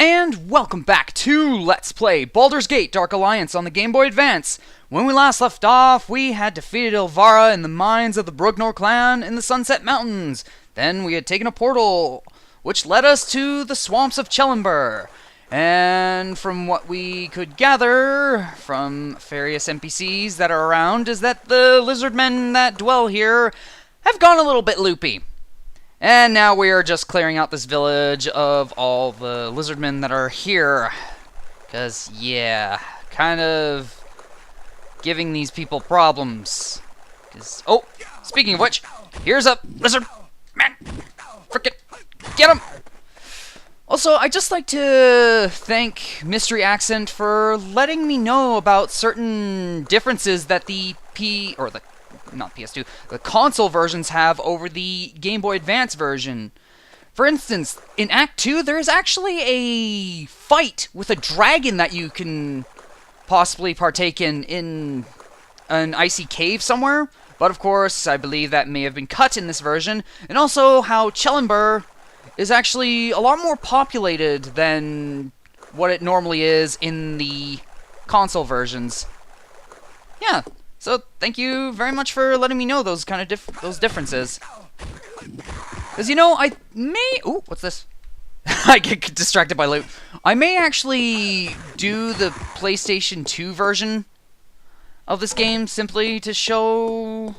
And welcome back to Let's Play Baldur's Gate Dark Alliance on the Game Boy Advance. When we last left off, we had defeated Ilvara in the mines of the Brugnor clan in the Sunset Mountains. Then we had taken a portal, which led us to the swamps of Chellenber. And from what we could gather from various NPCs that are around is that the lizard men that dwell here have gone a little bit loopy. And now we are just clearing out this village of all the lizardmen that are here. Because, yeah, kind of giving these people problems. Oh, speaking of which, here's a lizard man. Frickin' get him! Also, I'd just like to thank Mystery Accent for letting me know about certain differences that the not PS2, the console versions have over the Game Boy Advance version. For instance, in Act 2, there is actually a fight with a dragon that you can possibly partake in an icy cave somewhere. But of course, I believe that may have been cut in this version. And also how Chellenber is actually a lot more populated than what it normally is in the console versions. Yeah. So, thank you very much for letting me know those kind of those differences. Because, you know, I may... Ooh, what's this? I get distracted by loot. I may actually do the PlayStation 2 version of this game simply to show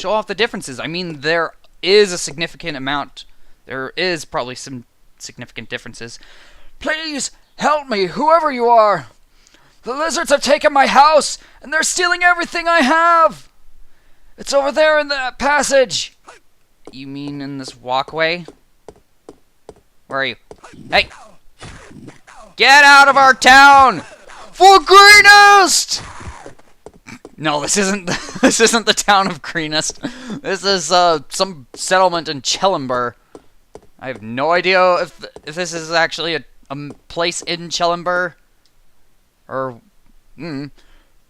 off the differences. I mean, there is a significant amount. There is probably some significant differences. Please, help me, whoever you are! The lizards have taken my house, and they're stealing everything I have! It's over there in that passage! You mean in this walkway? Where are you? Hey! Get out of our town! For Greenest! No, this isn't the town of Greenest. This is some settlement in Chellenber. I have no idea if this is actually a place in Chellenber. Or,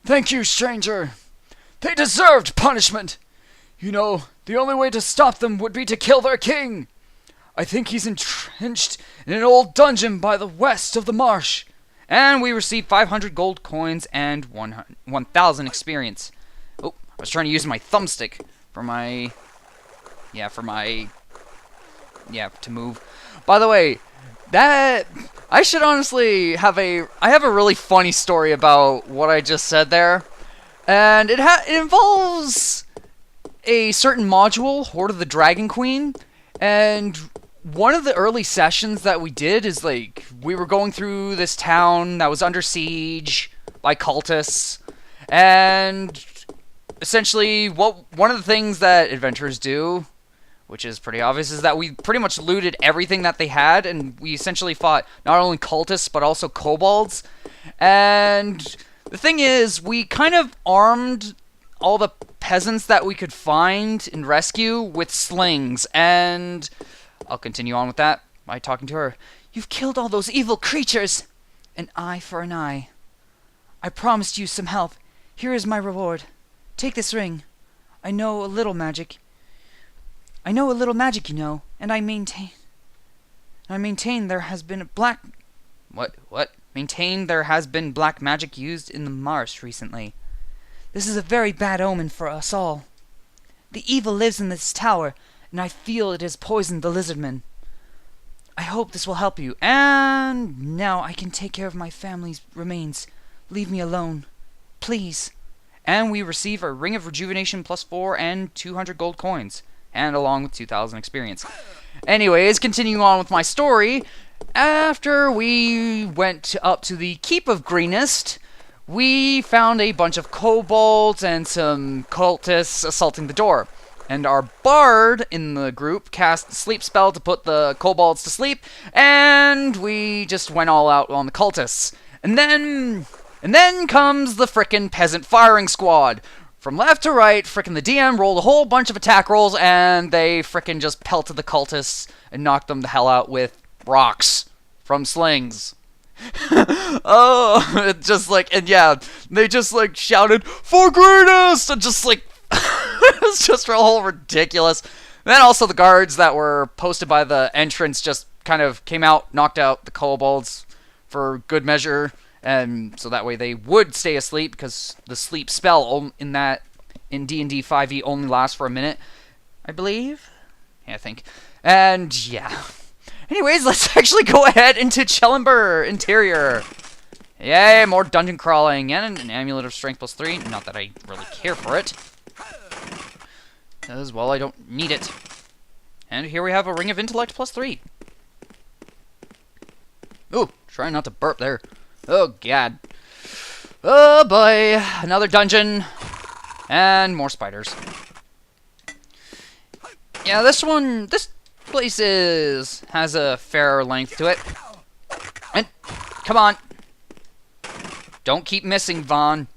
Thank you, stranger. They deserved punishment. You know, the only way to stop them would be to kill their king. I think he's entrenched in an old dungeon by the west of the marsh. And we received 500 gold coins and 1,000 experience. Oh, I was trying to use my thumbstick for my... to move. By the way, that... I should honestly have I have a really funny story about what I just said there. And it involves a certain module, Horde of the Dragon Queen. And one of the early sessions that we did is like, we were going through this town that was under siege by cultists. And essentially, one of the things that adventurers do, which is pretty obvious, is that we pretty much looted everything that they had, and we essentially fought not only cultists, but also kobolds. And the thing is, we kind of armed all the peasants that we could find and rescue with slings, and I'll continue on with that by talking to her. You've killed all those evil creatures! An eye for an eye. I promised you some help. Here is my reward. Take this ring. I know a little magic, you know, and I maintain there has been black magic used in the marsh recently. This is a very bad omen for us all. The evil lives in this tower, and I feel it has poisoned the lizardmen. I hope this will help you, and now I can take care of my family's remains. Leave me alone, please. And we receive a ring of rejuvenation +4 and 200 gold coins. And along with 2,000 experience. Anyways, continuing on with my story, after we went up to the Keep of Greenest, we found a bunch of kobolds and some cultists assaulting the door. And our bard in the group cast a sleep spell to put the kobolds to sleep, and we just went all out on the cultists. And then comes the frickin' peasant firing squad. From left to right, frickin' the DM rolled a whole bunch of attack rolls, and they frickin' just pelted the cultists and knocked them the hell out with rocks from slings. Oh, it just like, and yeah, they just like shouted, "For Greenest!" and just like, it's just all ridiculous. And then also the guards that were posted by the entrance just kind of came out, knocked out the kobolds for good measure, and so that way they would stay asleep, because the sleep spell in D&D 5e only lasts for a minute, I believe. Yeah, I think. And yeah. Anyways, let's actually go ahead into Chellenber Interior. Yay, more dungeon crawling and an amulet of strength +3. Not that I really care for it, because, well, I don't need it. And here we have a ring of intellect +3. Ooh, trying not to burp there. Oh, God. Oh, boy. Another dungeon. And more spiders. Yeah, this place has a fair length to it. And, come on. Don't keep missing, Vaughn.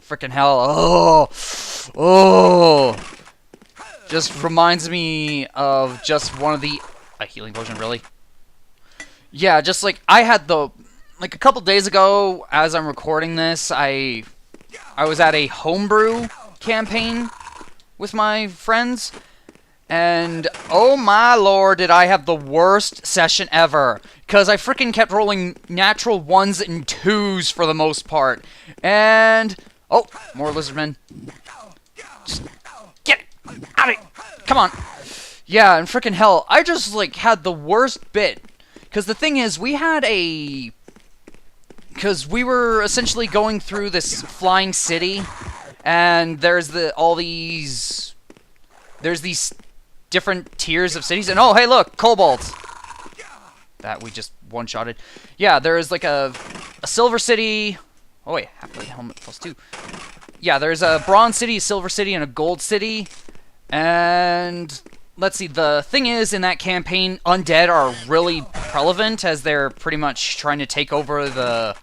Frickin' hell. Oh. Just reminds me of just one of the... A healing potion, really? Yeah, just like, I had the... Like, a couple days ago, as I'm recording this, I was at a homebrew campaign with my friends. And, oh my lord, did I have the worst session ever. Because I freaking kept rolling natural 1s and 2s for the most part. And, oh, more lizardmen. Just get out of it. Come on. Yeah, and freaking hell, I just, like, had the worst bit. Because the thing is, we were essentially going through this flying city. And there's these different tiers of cities, and oh, hey, look, kobolds! That we just one-shotted. Yeah, there is like a silver city. Oh wait, half-blade helmet +2. Yeah, there's a bronze city, a silver city, and a gold city. And let's see, the thing is, in that campaign, undead are really relevant, as they're pretty much trying to take over the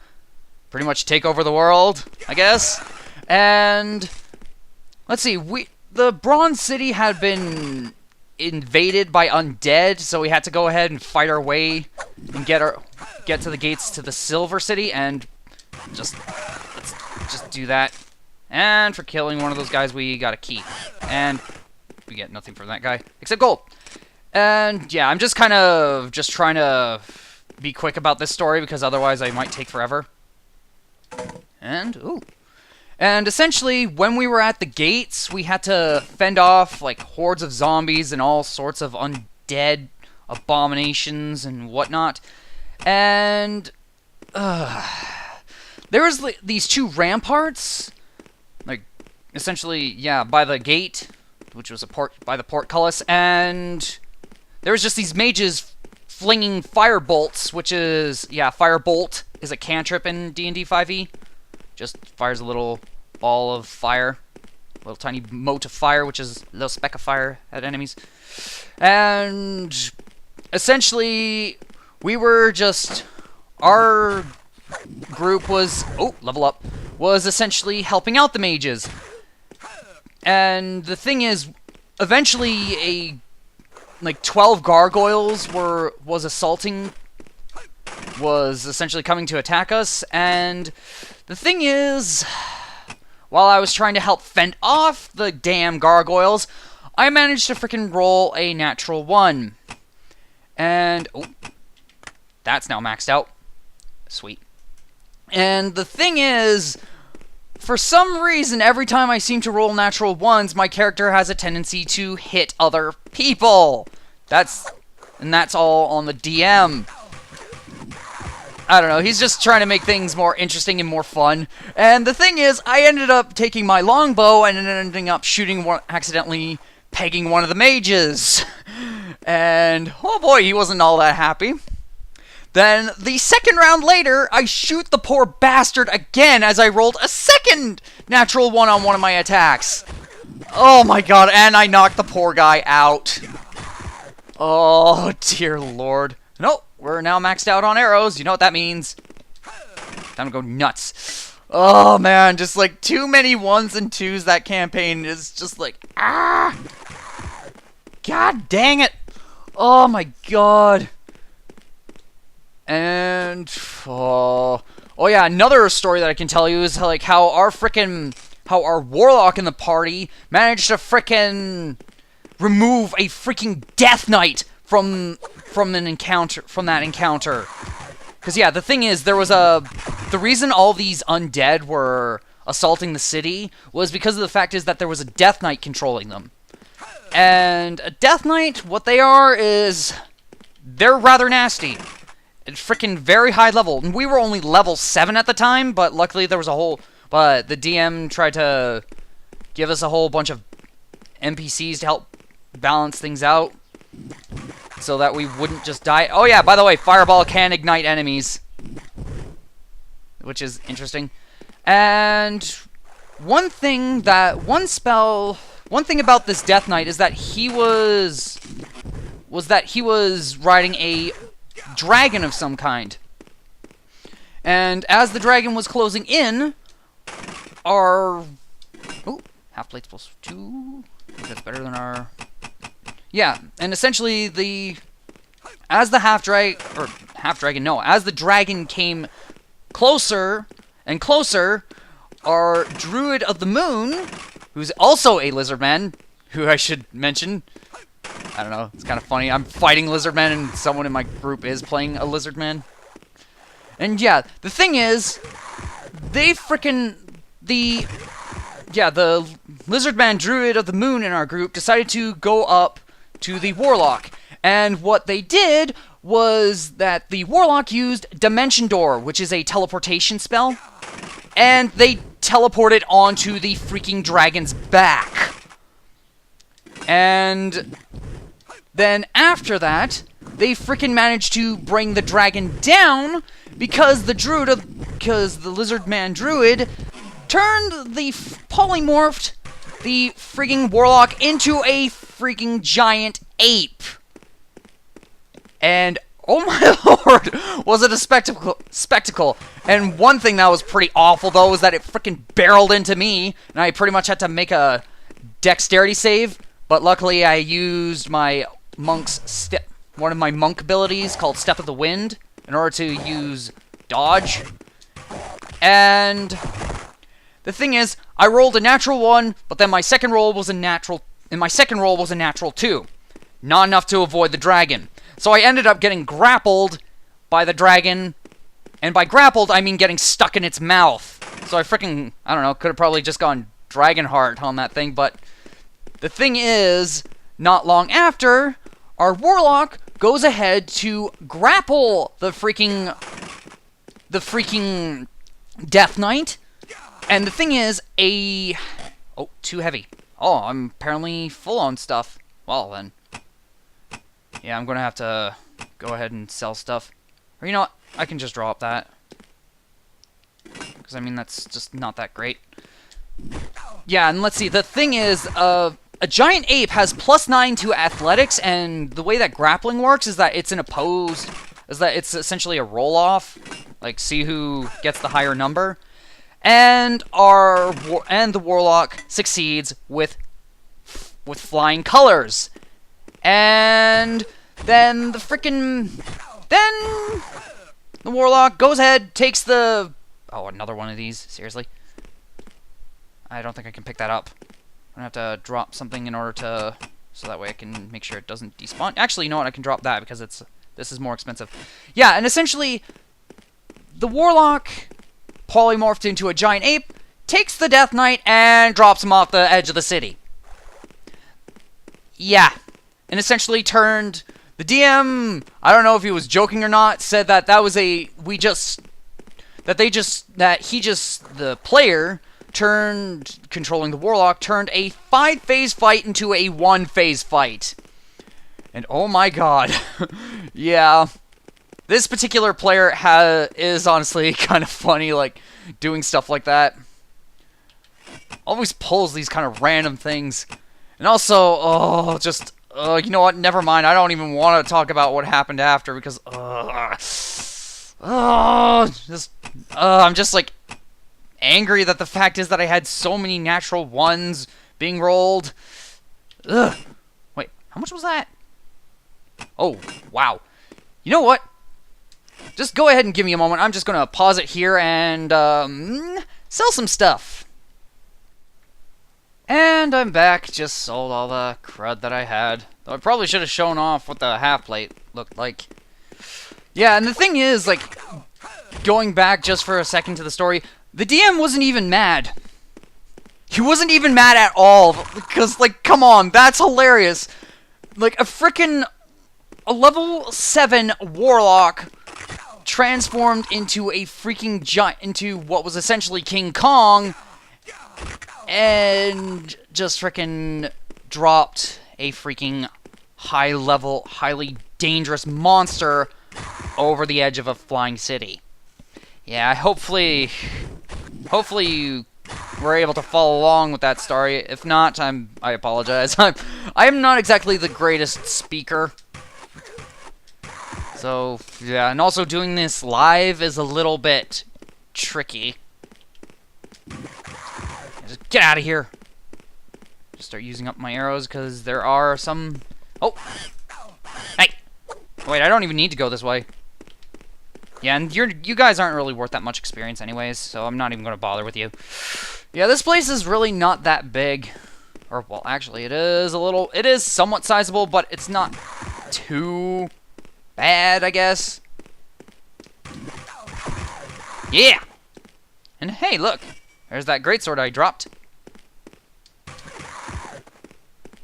world, I guess. And let's see, the bronze city had been invaded by undead, so we had to go ahead and fight our way and get to the gates to the silver city, and let's just do that. And for killing one of those guys, we got a key, and we get nothing from that guy except gold. And yeah, I'm just trying to be quick about this story, because otherwise I might take forever. And ooh. And essentially, when we were at the gates, we had to fend off, like, hordes of zombies and all sorts of undead abominations and whatnot. And there was like, these two ramparts, like, essentially, yeah, by the gate, which was by the portcullis, and there was just these mages flinging fire bolts, which is, yeah, firebolt is a cantrip in D&D 5e. Just fires a little ball of fire, a little tiny mote of fire, which is a little speck of fire at enemies. And essentially, our group was, oh, level up, was essentially helping out the mages. And the thing is, eventually 12 gargoyles was essentially coming to attack us, and the thing is, while I was trying to help fend off the damn gargoyles, I managed to frickin' roll a natural 1. And, oh, that's now maxed out. Sweet. And the thing is, for some reason, every time I seem to roll natural 1s, my character has a tendency to hit other people. That's all on the DM. I don't know, he's just trying to make things more interesting and more fun. And the thing is, I ended up taking my longbow and ending up accidentally pegging one of the mages. And, oh boy, he wasn't all that happy. Then, the second round later, I shoot the poor bastard again as I rolled a second natural 1 on one of my attacks. Oh my god, and I knocked the poor guy out. Oh, dear lord. Nope. We're now maxed out on arrows. You know what that means. Time to go nuts. Oh, man. Just, like, too many 1s and 2s that campaign is just, like, ah! God dang it. Oh, my God. And, oh yeah, another story that I can tell you is, like, how our warlock in the party managed to frickin' remove a freaking death knight from from that encounter. Because, yeah, the thing is, the reason all these undead were assaulting the city was because of the fact is that there was a Death Knight controlling them. And a Death Knight, what they are is, they're rather nasty. It's freaking very high level. And we were only level 7 at the time, but luckily there was but the DM tried to give us a whole bunch of NPCs to help balance things out, so that we wouldn't just die. Oh yeah, by the way, Fireball can ignite enemies, which is interesting. And one thing about this Death Knight is that he was riding a dragon of some kind. And as the dragon was closing in, our half plates plus 2. I think that's better than our. Yeah, and essentially as the dragon came closer and closer, our Druid of the Moon, who's also a lizardman, who I should mention. I don't know, it's kind of funny. I'm fighting lizardmen and someone in my group is playing a lizardman. And yeah, the thing is, the lizardman Druid of the Moon in our group decided to go up to the Warlock. And what they did was that the Warlock used Dimension Door, which is a teleportation spell, and they teleported onto the freaking dragon's back. And then after that, they freaking managed to bring the dragon down because the lizardman Druid polymorphed the freaking Warlock into a freaking giant ape. And oh my lord, was it a spectacle. And one thing that was pretty awful though was that it freaking barreled into me, and I pretty much had to make a dexterity save, but luckily I used my one of my monk abilities called Step of the Wind in order to use dodge. And the thing is, I rolled a natural 1, but then my second roll was a natural 2. Not enough to avoid the dragon. So I ended up getting grappled by the dragon, and by grappled, I mean getting stuck in its mouth. So I don't know, could have probably just gone Dragonheart on that thing, but the thing is, not long after, our Warlock goes ahead to grapple the freaking Death Knight. And the thing is, too heavy. Oh, I'm apparently full on stuff. Well, then. Yeah, I'm going to have to go ahead and sell stuff. Or you know what? I can just drop that. Because, I mean, that's just not that great. Yeah, and let's see. The thing is, a giant ape has +9 to athletics, and the way that grappling works is that it's it's essentially a roll-off. Like, see who gets the higher number. And the Warlock succeeds with flying colors. And then the Warlock goes ahead, takes the... Oh, another one of these? Seriously? I don't think I can pick that up. I'm gonna have to drop something in order to... So that way I can make sure it doesn't despawn. Actually, you know what? I can drop that because this is more expensive. Yeah, and essentially, the Warlock polymorphed into a giant ape, takes the Death Knight, and drops him off the edge of the city. Yeah. And essentially turned... The DM, I don't know if he was joking or not, said that the player controlling the Warlock turned a 5-phase fight into a 1-phase fight. And oh my god. Yeah. This particular player is honestly kind of funny, like, doing stuff like that. Always pulls these kind of random things. And also, you know what, never mind, I don't even want to talk about what happened after, because, I'm just, like, angry that the fact is that I had so many natural 1s being rolled. Ugh. Wait, how much was that? Oh, wow. You know what? Just go ahead and give me a moment. I'm just going to pause it here and sell some stuff. And I'm back. Just sold all the crud that I had. Though I probably should have shown off with the half plate. looked like. Yeah, and the thing is, like, going back just for a second to the story, the DM wasn't even mad. He wasn't even mad at all, because, like, come on, that's hilarious. Like, a level 7 warlock transformed into a freaking giant, into what was essentially King Kong, and just freaking dropped a freaking high-level, highly dangerous monster over the edge of a flying city. Yeah, hopefully you were able to follow along with that story. If not, I apologize. I am not exactly the greatest speaker. So, yeah, and also doing this live is a little bit tricky. Just get out of here. Just start using up my arrows, because there are some... Oh! Hey! Wait, I don't even need to go this way. Yeah, and you guys aren't really worth that much experience anyways, so I'm not even going to bother with you. Yeah, this place is really not that big. Or, well, actually, it is somewhat sizable, but it's not too bad, I guess. Yeah! And hey, look! There's that greatsword I dropped.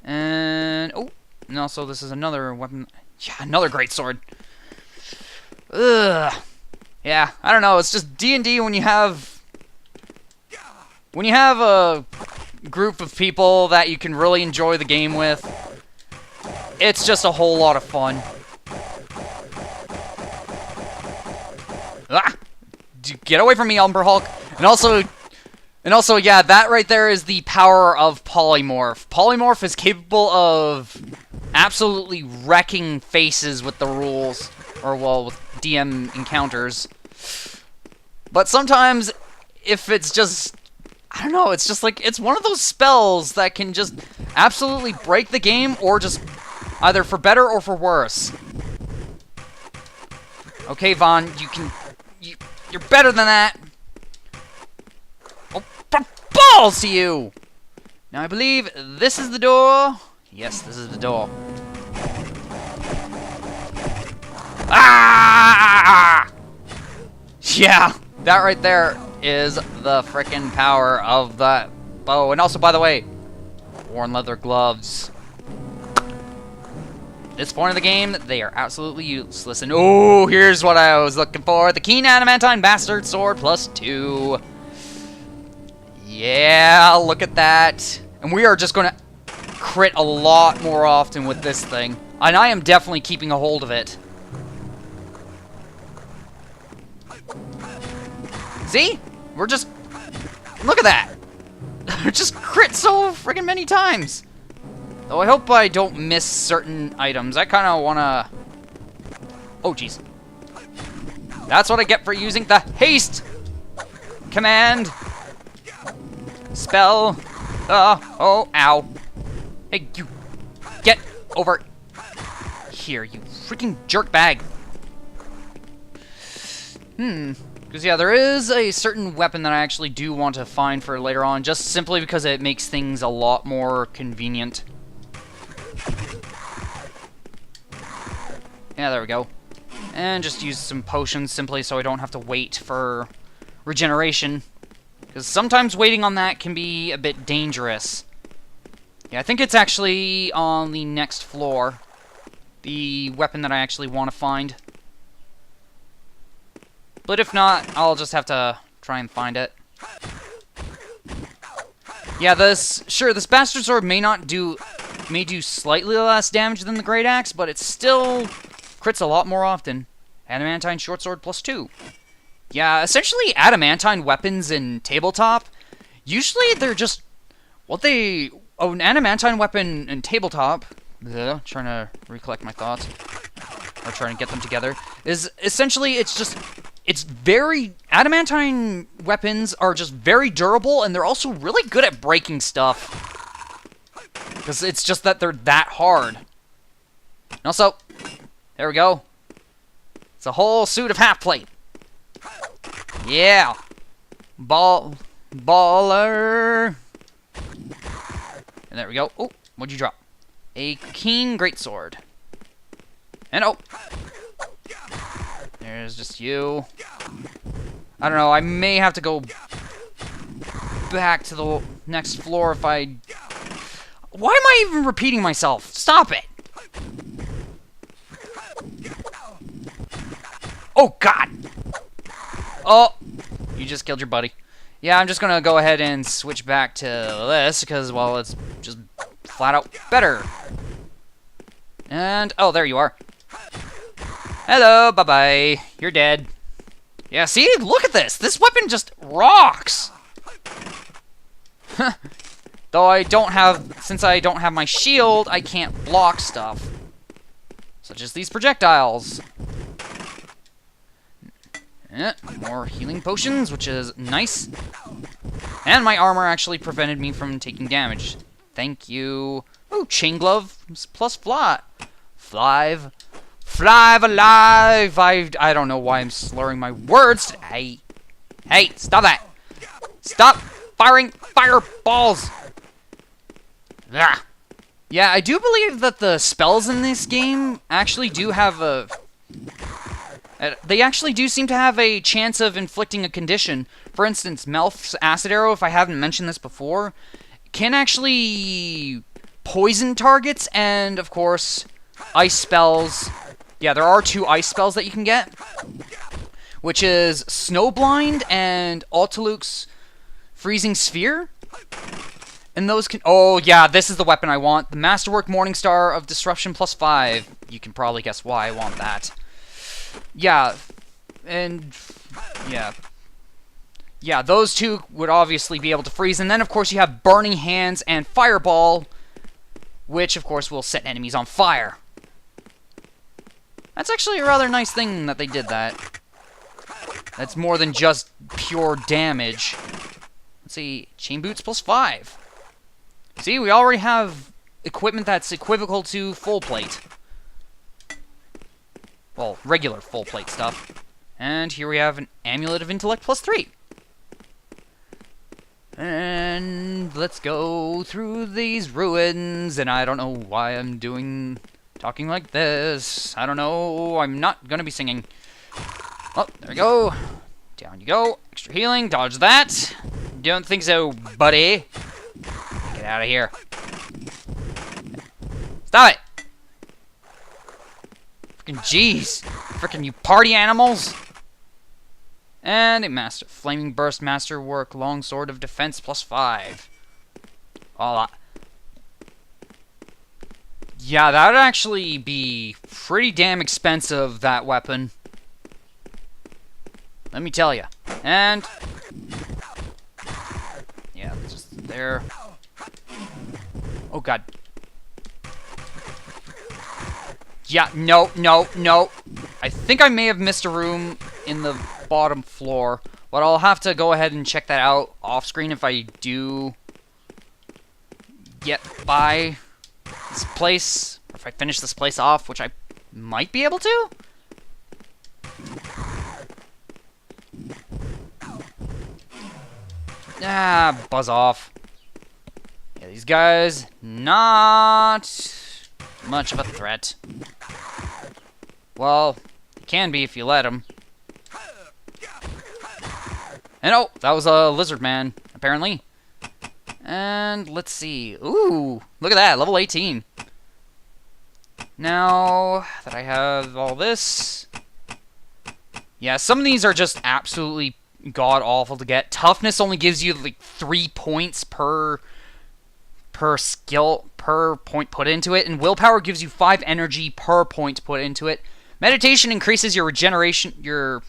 And, oh, and also this is another weapon. Yeah, another greatsword. Ugh. Yeah, I don't know, it's just D&D when you have a group of people that you can really enjoy the game with. It's just a whole lot of fun. Ah! Get away from me, Umber Hulk. And also, yeah, that right there is the power of Polymorph. Polymorph is capable of absolutely wrecking faces with the rules, or, well, with DM encounters. But sometimes, if it's just, I don't know, it's just like, it's one of those spells that can just absolutely break the game, or just either for better or for worse. Okay, Vaughn, you're better than that. Oh, balls to you! Now I believe this is the door. Yes, this is the door. Ah! Yeah, that right there is the frickin' power of that bow. And also, by the way, worn leather gloves. At this point of the game, they are absolutely useless. And oh, here's what I was looking for. The Keen Adamantine Bastard Sword +2. Yeah, look at that. And we are just going to crit a lot more often with this thing. And I am definitely keeping a hold of it. See? We're just... Look at that! Just crit so friggin' many times! Though I hope I don't miss certain items. I kinda wanna... Oh, jeez. That's what I get for using the haste command. Spell. Oh, ow. Hey, you. Get over here, you freaking jerkbag. Because, yeah, there is a certain weapon that I actually do want to find for later on, just simply because it makes things a lot more convenient. Yeah, there we go. And just use some potions simply so I don't have to wait for regeneration. Because sometimes waiting on that can be a bit dangerous. Yeah, I think it's actually on the next floor. The weapon that I actually want to find. But if not, I'll just have to try and find it. Yeah, this Bastard Sword may do slightly less damage than the Great Axe, but it still crits a lot more often. Adamantine Short Sword +2. Yeah, essentially adamantine weapons in tabletop, usually they're just an adamantine weapon in tabletop, trying to recollect my thoughts, or trying to get them together, is essentially adamantine weapons are just very durable, and they're also really good at breaking stuff. Because it's just that they're that hard. And also, there we go. It's a whole suit of half-plate. Yeah. Baller. And there we go. Oh, what'd you drop? A keen greatsword. And oh! There's just you. I don't know, I may have to go back to the next floor if I... Why am I even repeating myself? Stop it! Oh, God! Oh! You just killed your buddy. Yeah, I'm just gonna go ahead and switch back to this, because, well, it's just flat out better. And, oh, there you are. Hello, bye-bye. You're dead. Yeah, see? Look at this! This weapon just rocks! Though I don't have... Since I don't have my shield, I can't block stuff. Such as these projectiles. More healing potions, which is nice. And my armor actually prevented me from taking damage. Thank you. Oh, chain glove plus fly. Flive alive! I don't know why I'm slurring my words. Hey, stop that! Stop firing fireballs! Ah. Yeah, I do believe that the spells in this game actually do have a... They actually do seem to have a chance of inflicting a condition. For instance, Melf's Acid Arrow, if I haven't mentioned this before, can actually poison targets, and, of course, ice spells. Yeah, there are 2 ice spells that you can get, which is Snowblind and Altaluk's Freezing Sphere. And those can... Oh, yeah, this is the weapon I want. The Masterwork Morningstar of Disruption plus 5. You can probably guess why I want that. Yeah, and... Yeah. Yeah, those 2 would obviously be able to freeze. And then, of course, you have Burning Hands and Fireball, which, of course, will set enemies on fire. That's actually a rather nice thing that they did that. That's more than just pure damage. Let's see, Chain Boots plus 5. See, we already have equipment that's equivocal to full plate. Well, regular full plate stuff. And here we have an Amulet of Intellect plus 3. And let's go through these ruins. And I don't know why I'm talking like this. I don't know. I'm not gonna be singing. Oh, there we go. Down you go. Extra healing. Dodge that. Don't think so, buddy. Get out of here. Stop it! Freaking jeez. Freaking you party animals. And a Flaming Burst Masterwork Longsword of Defense plus 5. Voila. Yeah, that would actually be pretty damn expensive, that weapon. Let me tell you. And... yeah, just there. Oh, God. Yeah, no. I think I may have missed a room in the bottom floor, but I'll have to go ahead and check that out off screen if I do get by this place, or if I finish this place off, which I might be able to. Ah, buzz off. Yeah, these guys, not much of a threat. Well, it can be if you let them. And oh, that was a lizard man, apparently. And let's see. Ooh, look at that, level 18. Now that I have all this... yeah, some of these are just absolutely god-awful to get. Toughness only gives you like 3 points per skill, per point put into it. And willpower gives you 5 energy per point put into it. Meditation increases your regeneration, the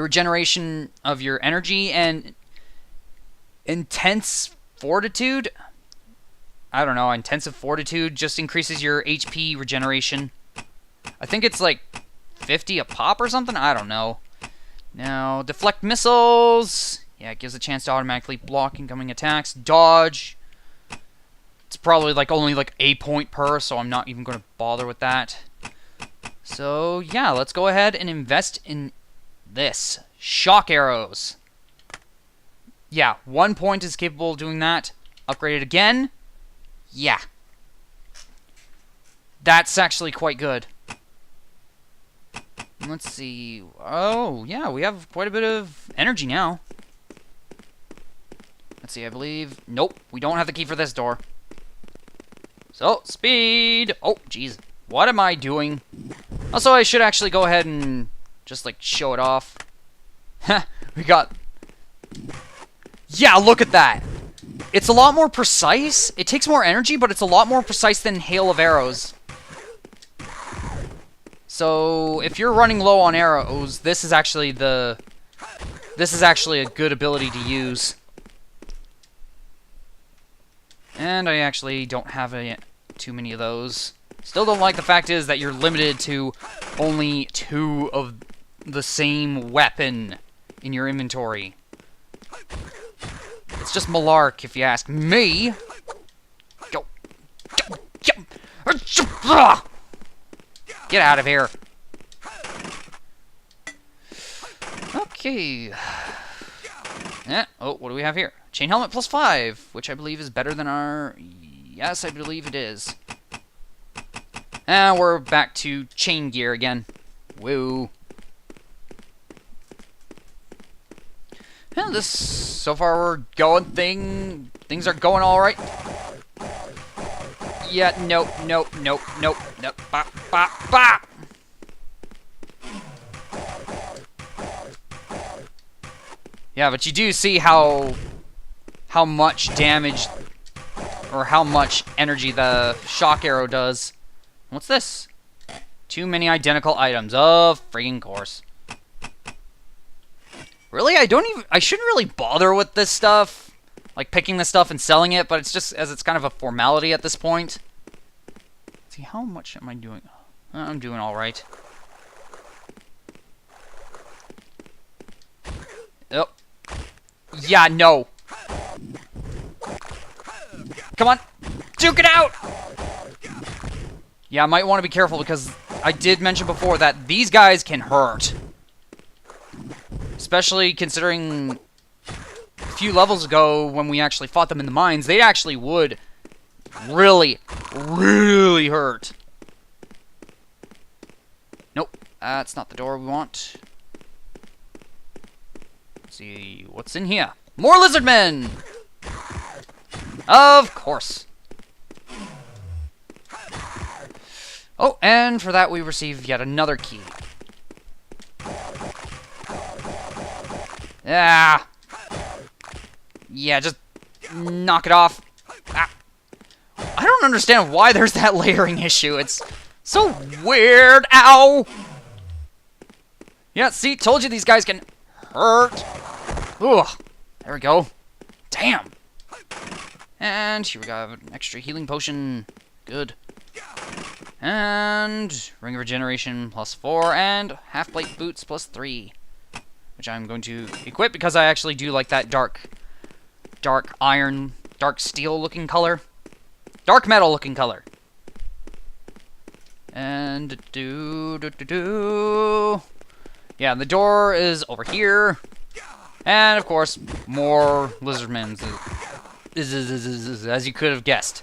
regeneration of your energy, and intense fortitude. I don't know, intensive fortitude just increases your HP regeneration. I think it's like 50 a pop or something? I don't know. Now, deflect missiles. Yeah, it gives a chance to automatically block incoming attacks. Dodge. It's probably like only like a point per, so I'm not even going to bother with that. So, yeah, let's go ahead and invest in this. Shock arrows. Yeah, 1 point is capable of doing that. Upgrade it again. Yeah. That's actually quite good. Let's see. Oh, yeah, we have quite a bit of energy now. Let's see, I believe... Nope, we don't have the key for this door. So, speed! Oh, jeez. What am I doing? Also, I should actually go ahead and just, like, show it off. We got... Yeah, look at that! It's a lot more precise. It takes more energy, but it's a lot more precise than Hail of Arrows. So, if you're running low on arrows, this is actually a good ability to use. And I actually don't have too many of those. Still don't like the fact is that you're limited to only 2 of the same weapon in your inventory. It's just malark, if you ask me. Go. Get out of here. Okay. Oh, what do we have here? Chain helmet plus 5, which I believe is better than our... Yes, I believe it is. And we're back to chain gear again. Woo. Yeah, so far we're going things are going alright. Yeah, nope. Bop, bop, bop. Yeah, but you do see how much damage or how much energy the shock arrow does. What's this? Too many identical items. Of friggin' course. Really, I shouldn't really bother with this stuff. Like picking this stuff and selling it, but it's just as it's kind of a formality at this point. Let's see, how much am I doing? I'm doing alright. Oh. Yeah, no. Come on. Duke it out! Yeah, I might want to be careful because I did mention before that these guys can hurt. Especially considering a few levels ago when we actually fought them in the mines, they actually would really, really hurt. Nope, that's not the door we want. Let's see what's in here. More lizardmen! Of course. Oh, and for that we receive yet another key. Ah. Yeah, just knock it off. Ah. I don't understand why there's that layering issue. It's so weird. Ow! Yeah, see, told you these guys can hurt. Ugh. There we go. Damn. And here we got an extra healing potion. Good. And Ring of Regeneration plus 4 and Half Plate Boots plus 3. Which I'm going to equip because I actually do like that dark iron, dark steel looking color. Dark metal looking color. And yeah, the door is over here. And of course, more lizardmen, as you could have guessed.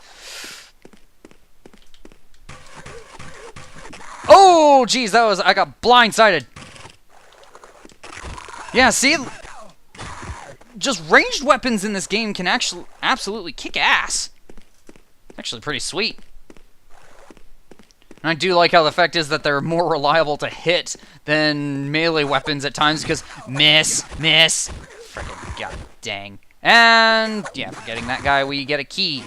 Oh, geez, I got blindsided. Yeah, see, just ranged weapons in this game can actually absolutely kick ass. Actually pretty sweet. And I do like how the fact is that they're more reliable to hit than melee weapons at times because miss. Frickin' god dang. And yeah, for getting that guy, we get a key.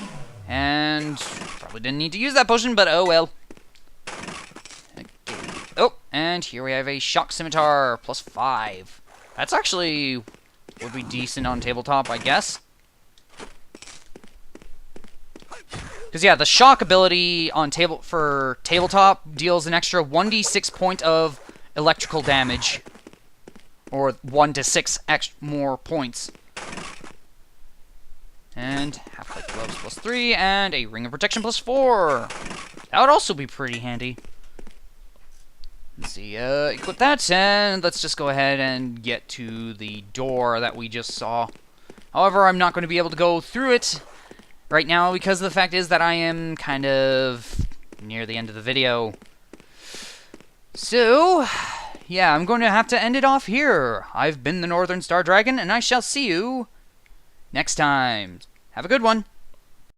And probably didn't need to use that potion, but oh well. Okay. Oh, and here we have a shock scimitar plus 5. That's actually would be decent on tabletop, I guess. Because yeah, the shock ability on tabletop deals an extra 1d6 point of electrical damage, or 1 to 6 more points. And half-plate gloves plus 3, and a ring of protection plus 4. That would also be pretty handy. Let's see, equip that, and let's just go ahead and get to the door that we just saw. However, I'm not going to be able to go through it right now because the fact is that I am kind of near the end of the video. So, yeah, I'm going to have to end it off here. I've been the NorthernStarDragon, and I shall see you next time. Have a good one.